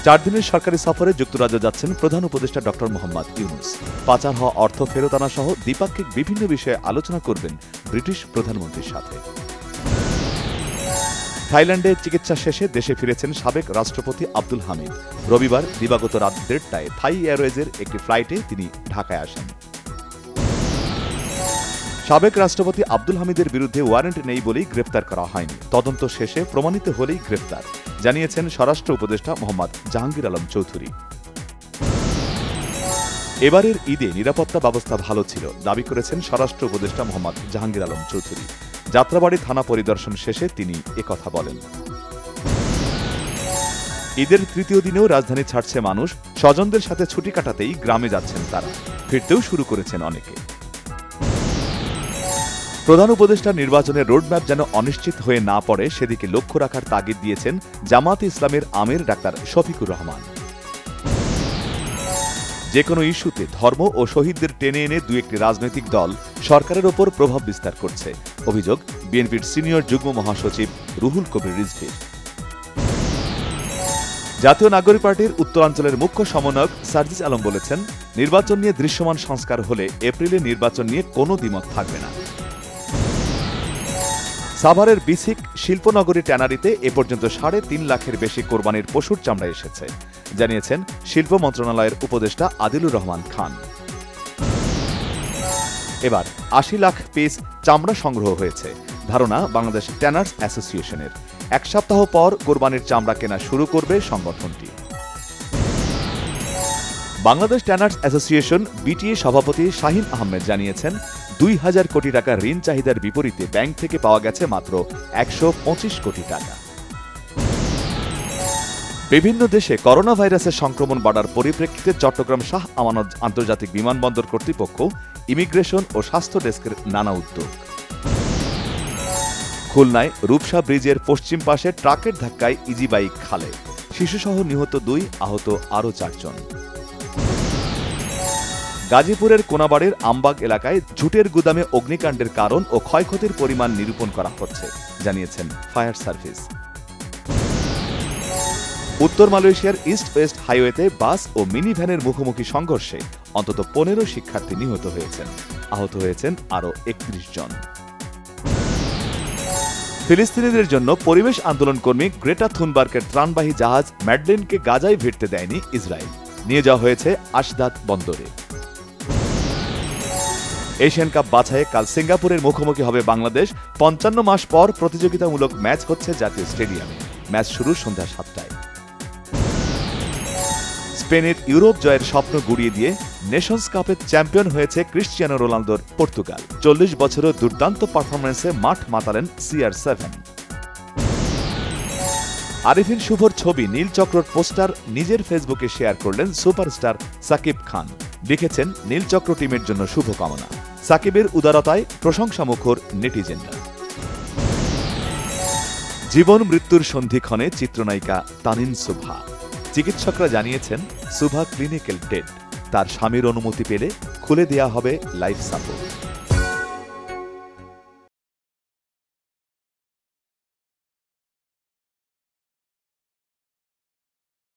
4 দিনের সরকারি সফরে যুক্তরাজ্য যাচ্ছেন প্রধান উপদেষ্টা ড. মোহাম্মদ ইউনূস। পাচার হওয়া অর্থ ফেরত আনা সহ দ্বিপাক্ষিক বিভিন্ন বিষয়ে আলোচনা করবেন ব্রিটিশ প্রধানমন্ত্রীর সাথে। থাইল্যান্ডে চিকিৎসা শেষে দেশে ফিরেছেন সাবেক রাষ্ট্রপতি আব্দুল হামিদ। রবিবার দিবাগত রাত 1:30টায় থাই এয়ারওয়েজের একটি ফ্লাইটে তিনি ঢাকায় আসেন। সাবেক রাষ্ট্রপতি আব্দুল হামিদের বিরুদ্ধে ওয়ারেন্ট নেই বলেই গ্রেপ্তার করা হয়নি, তদন্ত শেষে প্রমাণিত হলেই গ্রেপ্তার, জানিয়েছেন স্বরাষ্ট্র উপদেষ্টা মোহাম্মদ জাহাঙ্গীর আলম চৌধুরী। এবারের ঈদে নিরাপত্তা ব্যবস্থা ভালো ছিল, দাবি করেছেন স্বরাষ্ট্র উপদেষ্টা মোহাম্মদ জাহাঙ্গীর আলম চৌধুরী। যাত্রাবাড়ী থানা পরিদর্শন শেষে তিনি একথা বলেন। ঈদের তৃতীয় দিনেও রাজধানী ছাড়ছে মানুষ। স্বজনদের সাথে ছুটি কাটাতেই গ্রামে যাচ্ছেন তারা, ফিরতেও শুরু করেছেন অনেকে। প্রধান উপদেষ্টার নির্বাচনের রোডম্যাপ যেন অনিশ্চিত হয়ে না পড়ে সেদিকে লক্ষ্য রাখার তাগিদ দিয়েছেন জামায়াতে ইসলামের আমির ডাক্তার শফিকুর রহমান। যে কোনো ইস্যুতে ধর্ম ও শহীদদের টেনে এনে দু একটি রাজনৈতিক দল সরকারের ওপর প্রভাব বিস্তার করছে, অভিযোগ বিএনপির সিনিয়র যুগ্ম মহাসচিব রুহুল কবির রিজভীর। জাতীয় নাগরিক পার্টির উত্তরাঞ্চলের মুখ্য সমন্বয়ক সার্জিস আলম বলেছেন, নির্বাচন নিয়ে দৃশ্যমান সংস্কার হলে এপ্রিলে নির্বাচন নিয়ে কোনো দ্বিমত থাকবে না। সাভারের বিসিক শিল্পনগরী ট্যানারিতে এ পর্যন্ত 3.5 লাখের বেশি কোরবানির পশুর চামড়া এসেছে, জানিয়েছেন শিল্প মন্ত্রণালয়ের উপদেষ্টা আদিলুর রহমান খান। এবার 80 লাখ পিস চামড়া সংগ্রহ হয়েছে, ধারণা বাংলাদেশ ট্যানার্স অ্যাসোসিয়েশনের। 1 সপ্তাহ পর কোরবানির চামড়া কেনা শুরু করবে সংগঠনটি। বাংলাদেশ ট্যানার্স অ্যাসোসিয়েশন বিটিএ সভাপতি শাহিন আহমেদ জানিয়েছেন, 2000 কোটি টাকা ঋণ চাহিদার বিপরীতে ব্যাংক থেকে পাওয়া গেছে মাত্র 125 কোটি টাকা। বিভিন্ন দেশে করোনা ভাইরাসের সংক্রমণ বাড়ার পরিপ্রেক্ষিতে চট্টগ্রাম শাহ আমানত আন্তর্জাতিক বিমানবন্দর কর্তৃপক্ষ, ইমিগ্রেশন ও স্বাস্থ্য ডেস্কের নানা উদ্যোগ। খুলনায় রূপসা ব্রিজের পশ্চিম পাশে ট্রাকের ধাক্কায় ইজি বাইক খালে, শিশুসহ নিহত 2, আহত আরও 4 জন। গাজীপুরের কোনাবাড়ির আমবাগ এলাকায় ঝুটের গুদামে অগ্নিকাণ্ডের কারণ ও ক্ষয়ক্ষতির পরিমাণ নিরূপণ করা হচ্ছে, জানিয়েছেন ফায়ার সার্ভিস। উত্তর মালয়েশিয়ার ইস্ট ওয়েস্ট হাইওয়েতে বাস ও মিনি ভ্যানের মুখোমুখি সংঘর্ষে অন্তত 15 শিক্ষার্থী নিহত হয়েছেন, আহত হয়েছেন আরও 31 জন। ফিলিস্তিনিদের জন্য পরিবেশ আন্দোলন কর্মী গ্রেটা থুনবার্গের ত্রাণবাহী জাহাজ ম্যাডলিনকে গাজায় ভিড়তে দেয়নি ইসরায়েল, নিয়ে যাওয়া হয়েছে আশদাদ বন্দরে। এশিয়ান কাপ বাছাইয়ে কাল সিঙ্গাপুরের মুখোমুখি হবে বাংলাদেশ। 55 মাস পর প্রতিযোগিতামূলক ম্যাচ হচ্ছে জাতীয় স্টেডিয়ামে। ম্যাচ শুরু সন্ধ্যা 7টায়। স্পেনের ইউরোপ জয়ের স্বপ্ন গুড়িয়ে দিয়ে নেশনস কাপে চ্যাম্পিয়ন হয়েছে ক্রিশ্চিয়ানো রোনালদোর পর্তুগাল। 40 বছরের দুর্দান্ত পারফরম্যান্সে মাঠ মাতালেন CR7। আরিফিন শুভর ছবি নীলচক্রর পোস্টার নিজের ফেসবুকে শেয়ার করলেন সুপারস্টার সাকিব খান। লিখেছেন, নীলচক্র টিমের জন্য শুভকামনা। সাকিবের উদারতায় প্রশংসামুখর নেটিজেনরা। জীবন মৃত্যুর সন্ধিক্ষণে চিত্রনায়িকা তানিন সুভা। চিকিৎসকরা জানিয়েছেন সুভা ক্লিনিক্যাল ডেড। তার স্বামীর অনুমতি পেলে খুলে দেয়া হবে লাইফ সাপোর্ট।